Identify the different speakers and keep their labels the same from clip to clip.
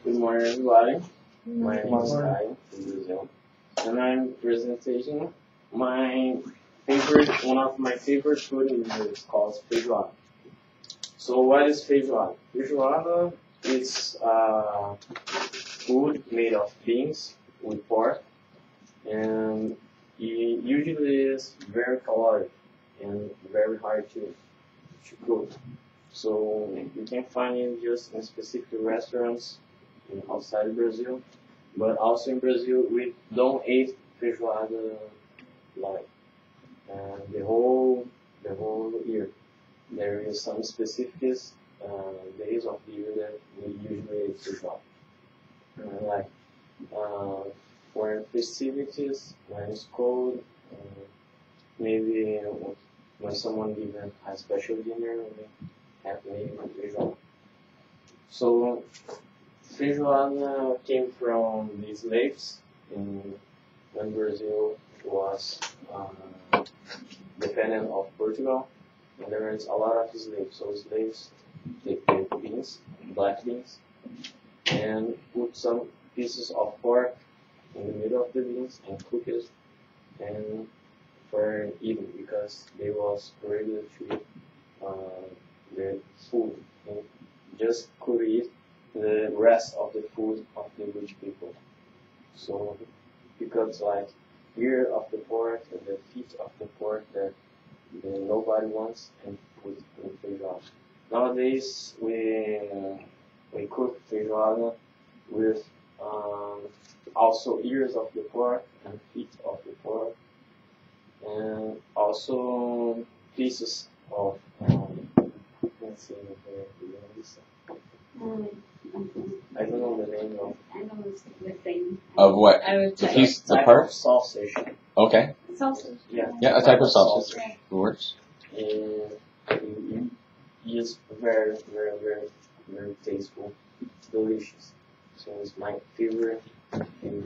Speaker 1: Good morning, everybody. My name is Kai from Brazil, and I'm presenting one of my favorite food in Brazil. It's called feijoada. So, what is feijoada? Feijoada is food made of beans with pork, and it usually is very caloric and very hard to cook. So you can find it just in specific restaurants outside Brazil, but also in Brazil we don't eat feijoada like the whole year. There is some specific days of the year that we usually eat feijoada. Like for festivities, when it's cold, maybe when someone gives a special dinner, we have maybe feijoada. So feijoada came from the slaves when Brazil was dependent of Portugal, and there is a lot of slaves. So slaves take the beans, black beans, and put some pieces of pork in the middle of the beans and cook it, and for eating because they was ready to eat the food and just could eat the rest of the food of the rich people. So because like ear of the pork and the feet of the pork that nobody wants and put in feijoada. Nowadays we cook feijoada with also ears of the pork and feet of the pork, and also pieces of let's see, I don't know the name of.
Speaker 2: I know the thing.
Speaker 3: Of what?
Speaker 2: The
Speaker 3: piece, the
Speaker 1: type
Speaker 3: part?
Speaker 1: of sausage.
Speaker 3: Okay.
Speaker 2: Sausage.
Speaker 1: Yeah.
Speaker 3: Yeah, a type of sausage.
Speaker 2: Yeah.
Speaker 3: Works.
Speaker 1: And it's very, very, very, very tasteful, delicious. So it's my favorite food in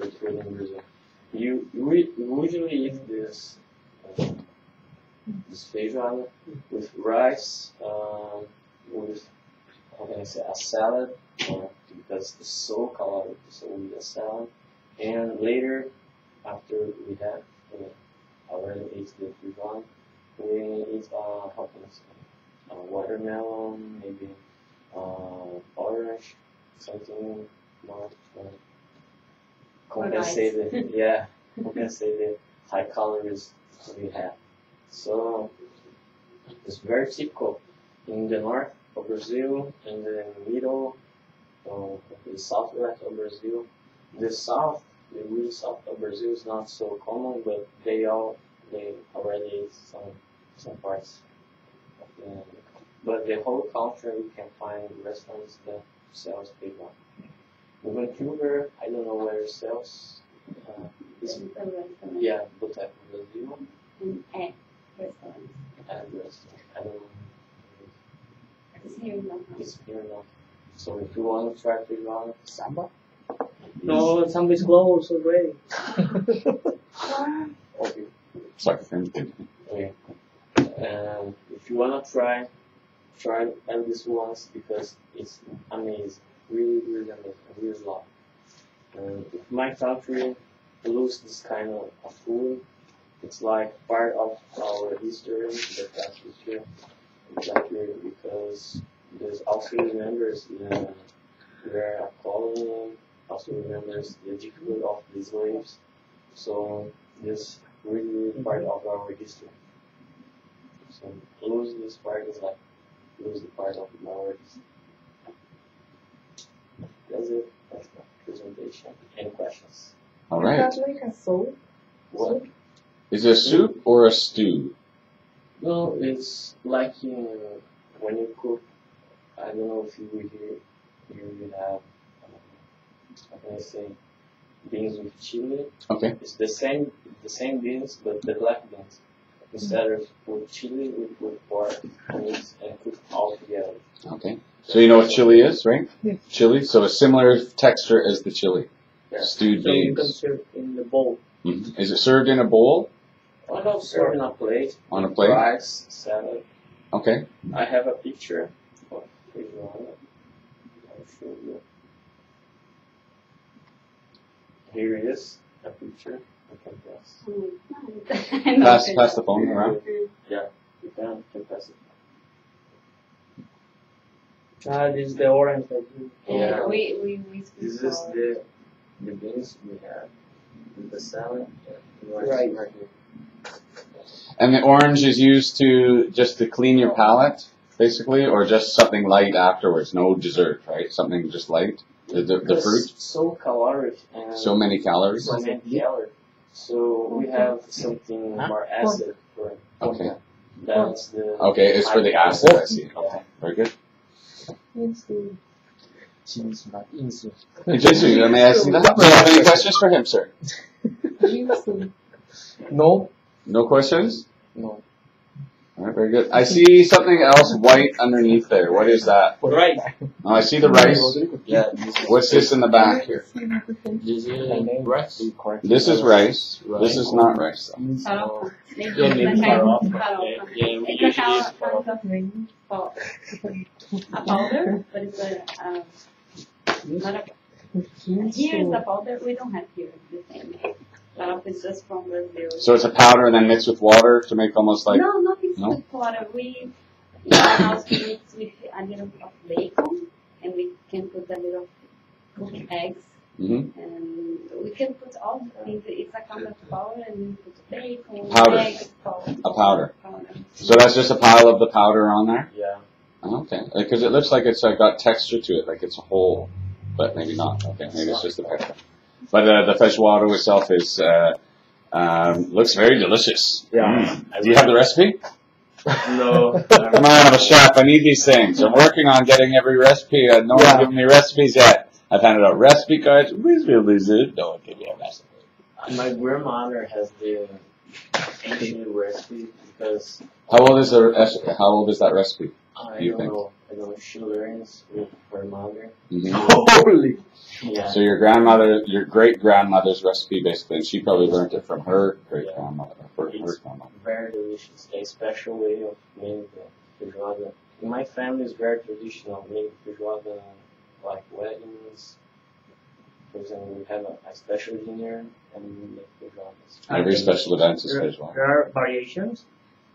Speaker 1: Brazil. We usually eat this feijoada with rice, with how can I say, a salad, because it's so caloric, so we eat a salad. And later, after we have already ate the feijoada, we eat how can I say, watermelon, maybe orange, something more compensated. Yeah, compensated high calories we have. So it's very typical in the north of Brazil, in the middle, the southwest of Brazil. The south, the real south of Brazil is not so common, but they already eat some parts of the. But the whole country you can find restaurants that sells feijoada. In Vancouver, I don't know where it sells. Yeah, but at Brazil.
Speaker 2: At restaurants.
Speaker 1: At restaurant. I don't know.
Speaker 2: It's here now.
Speaker 1: It's here now. So if you want to try feijoada,
Speaker 4: Samba? No, Samba is closed already.
Speaker 1: okay.
Speaker 3: Sorry.
Speaker 1: Okay. If you want to try at least once because it's amazing. Really, really amazing. I really love it. If my country lose this kind of food, it's like part of our history, the past history, exactly because this also remembers we're a colony, also remembers the difficulty of the slaves. So this really, really part of our history. So lose this part is like lose the part of our history. That's it. That's my presentation. Any questions?
Speaker 3: All right.
Speaker 4: That's like a soup.
Speaker 1: What?
Speaker 3: Is it a soup or a stew?
Speaker 1: No, it's like when you cook. I don't know if you have how can I say beans with chili.
Speaker 3: Okay.
Speaker 1: It's the same beans, but the black beans. Instead of put chili, we put pork and cook all together.
Speaker 3: Okay. So you know what chili is, right?
Speaker 4: Yeah.
Speaker 3: Chili. So a similar texture as the chili.
Speaker 1: Yeah.
Speaker 3: Stewed
Speaker 4: So you can
Speaker 3: beans.
Speaker 4: serve in the bowl.
Speaker 3: Mhm. Is it served in a bowl?
Speaker 1: I don't serve on a plate.
Speaker 3: On a plate?
Speaker 1: Rice, salad.
Speaker 3: Okay.
Speaker 1: I have a picture of feijoada. I'll show you. here is a picture. You can pass.
Speaker 2: I know
Speaker 3: Pass,
Speaker 2: it.
Speaker 3: pass the phone around.
Speaker 1: Yeah, you can pass it.
Speaker 4: This is the orange that you.
Speaker 1: Yeah.
Speaker 2: We
Speaker 1: This
Speaker 2: speak
Speaker 1: is
Speaker 2: for
Speaker 1: the beans we have. The salad. Yeah,
Speaker 4: Right.
Speaker 1: right here.
Speaker 3: And the orange is used to clean your palate, basically, or just something light afterwards. No dessert, right? Something just light. The
Speaker 1: Because
Speaker 3: fruit.
Speaker 1: so caloric and
Speaker 3: So many calories.
Speaker 1: so many calories. So we have something more acid for
Speaker 3: Okay.
Speaker 1: balance the.
Speaker 3: Okay, it's for the acid. I see. Okay, very good. Jason, may I see that? Do you have any questions for him, sir?
Speaker 4: No.
Speaker 3: No questions?
Speaker 4: No.
Speaker 3: All right, very good. I see something else white underneath there. What is that?
Speaker 4: Right.
Speaker 3: Oh, I see the rice.
Speaker 1: Yeah. This is,
Speaker 3: What's this in the back here?
Speaker 1: This is rice.
Speaker 3: This is rice. This is not rice. Though.
Speaker 2: farofa.
Speaker 1: Yeah, maybe
Speaker 2: It's a
Speaker 1: far
Speaker 2: kind
Speaker 1: off.
Speaker 2: of farofa.
Speaker 1: Yeah, we
Speaker 2: It's a
Speaker 1: usually
Speaker 2: kind
Speaker 1: use
Speaker 2: of
Speaker 1: far off.
Speaker 2: a powder, but it's a not a. Here is the powder. We don't have here the same. Farofa is just from Brazil.
Speaker 3: So it's a powder and then mixed with water to make almost like.
Speaker 2: No, not mixed
Speaker 3: No?
Speaker 2: with water. We in our house we mix with a little of bacon, and we can put a little cooked eggs,
Speaker 3: Mhm.
Speaker 2: and we can put all the things. It's a kind of powder, and we put bacon,
Speaker 3: Powder.
Speaker 2: eggs, powder.
Speaker 3: A powder.
Speaker 2: Powder.
Speaker 3: So that's just a pile of the powder on there.
Speaker 1: Yeah.
Speaker 3: Okay, because it looks like it's got texture to it, like it's a whole, but maybe not. Okay, maybe it's just the pepper. But the feijoada itself is looks very delicious.
Speaker 1: Yeah.
Speaker 3: Do you have the recipe?
Speaker 1: No.
Speaker 3: Come on, I'm a chef. I need these things. I'm working on getting every recipe. No one's given me recipes yet. I've handed out recipe cards. Please feel it. No one gave me a recipe.
Speaker 1: My grandmother has the ancient recipe because
Speaker 3: How old is that recipe?
Speaker 1: I
Speaker 3: You
Speaker 1: don't
Speaker 3: think?
Speaker 1: know. I don't know. She learns with her mother.
Speaker 3: Mhm.
Speaker 4: Holy.
Speaker 1: Yeah.
Speaker 3: So your great grandmother's recipe, basically, and she probably learned it from her great grandmother, or her grandmother.
Speaker 1: Very delicious. A special way of making the feijoada. In my family, it's very traditional. Making feijoada like weddings. For example, we have a special dinner and we make feijoadas.
Speaker 3: Every special event is feijoada.
Speaker 4: There are variations.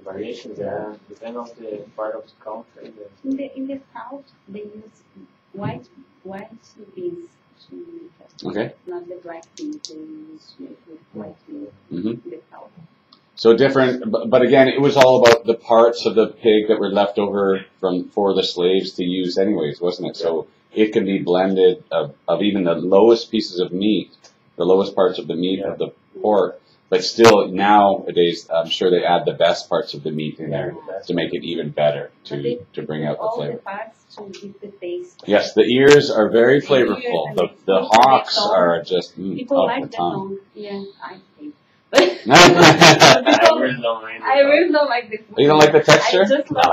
Speaker 1: Variations, yeah, depend on the part of the country.
Speaker 2: In the south, they use white beans to make it.
Speaker 3: Okay.
Speaker 2: Not the black beans. They use with white beans
Speaker 3: Mhm.
Speaker 2: in the south.
Speaker 3: So different, but again, it was all about the parts of the pig that were left over for the slaves to use anyways, wasn't it? So it can be blended of even the lowest pieces of meat, the lowest parts of the meat of the pork, but still nowadays, I'm sure they add the best parts of the meat in there to make it even better, to bring out the
Speaker 2: All the
Speaker 3: flavor.
Speaker 2: parts to give the taste.
Speaker 3: Yes, the ears are very flavorful.
Speaker 2: ears
Speaker 3: The
Speaker 2: and
Speaker 3: the
Speaker 2: the
Speaker 3: hocks
Speaker 2: tongue.
Speaker 3: are just
Speaker 2: People
Speaker 3: off
Speaker 2: like
Speaker 3: the
Speaker 2: the
Speaker 3: tongue.
Speaker 2: tongue. Yeah, I think.
Speaker 1: I
Speaker 2: People,
Speaker 1: really don't like
Speaker 2: I really don't like the food.
Speaker 3: You don't like the texture?
Speaker 2: I just like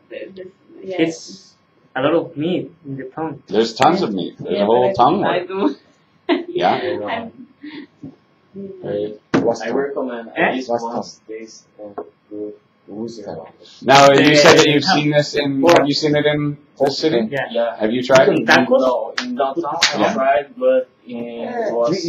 Speaker 2: the tongue. Yeah.
Speaker 4: It's a lot of meat in the tongue.
Speaker 3: There's tons of meat. There's
Speaker 2: Yeah,
Speaker 3: a whole
Speaker 2: but
Speaker 3: tongue
Speaker 2: I
Speaker 3: worth.
Speaker 2: do.
Speaker 3: Yeah.
Speaker 1: I recommend at least once days and to lose your knowledge.
Speaker 3: Now you said that you've seen this in. Have you seen it in the city?
Speaker 4: Yeah.
Speaker 1: Yeah.
Speaker 3: Have you tried it?
Speaker 4: Tacos?
Speaker 1: No, in downtown I
Speaker 3: Yeah.
Speaker 1: tried, but it was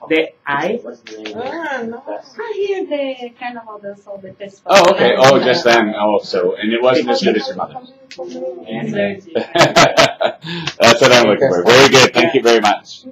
Speaker 4: The eye.
Speaker 1: what's the name?
Speaker 2: I hear the carnival does all the festival.
Speaker 3: Oh, okay. Oh, just then. Oh, so and it wasn't as good as your mother's.
Speaker 2: Allergic.
Speaker 3: That's what I'm looking for. Very good. Thank you very much.